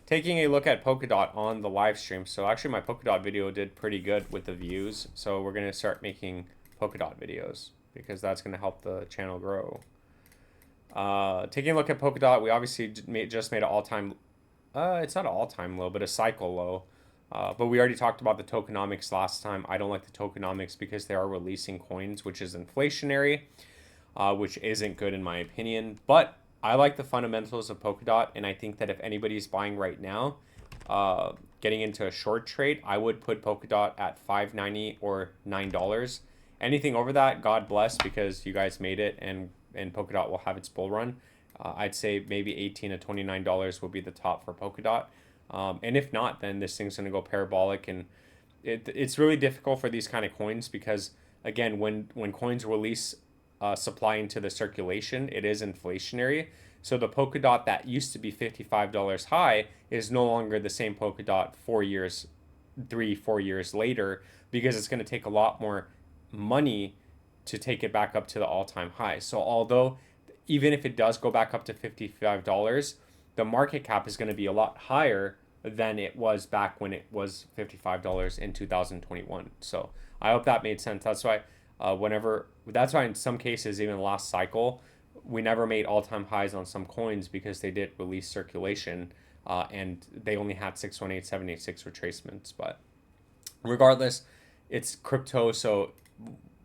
taking a look at Polkadot on the live stream. So actually my Polkadot video did pretty good with the views. So we're going to start making Polkadot videos because that's going to help the channel grow. Taking a look at Polkadot, we obviously just made an all-time, it's not an all-time low, but a cycle low. But we already talked about the tokenomics last time. I don't like the tokenomics because they are releasing coins, which is inflationary, which isn't good in my opinion. But I like the fundamentals of Polkadot, and I think that if anybody's buying right now, getting into a short trade, I would put Polkadot at $5.90 or $9. Anything over that, God bless, because you guys made it, and Polkadot will have its bull run. I'd say maybe $18 to $29 will be the top for Polkadot. And if not, then this thing's going to go parabolic. And it's really difficult for these kind of coins because, again, when coins release supply into the circulation, it is inflationary. So the Polkadot that used to be $55 high is no longer the same Polkadot 4 years, 4 years later, because it's going to take a lot more money to take it back up to the all-time high. So although even if it does go back up to $55, the market cap is going to be a lot higher than it was back when it was $55 in 2021. So I hope that made sense. That's why that's why in some cases, even last cycle, we never made all-time highs on some coins because they did release circulation and they only had 618786 retracements. But regardless, it's crypto, so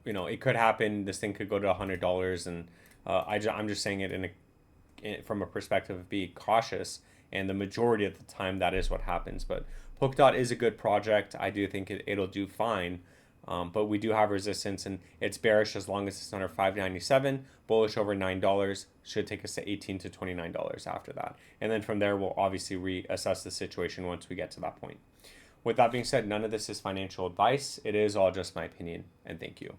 it could happen. This thing could go to $100, and I'm just saying it from a perspective of being cautious, and the majority of the time that is what happens. But Polkadot is a good project. I do think it'll do fine, but we do have resistance, and it's bearish as long as it's under $5.97. Bullish over $9 should take us to $18 to $29 after that, and then from there we'll obviously reassess the situation once we get to that point. With that being said, none of this is financial advice. It is all just my opinion, and thank you.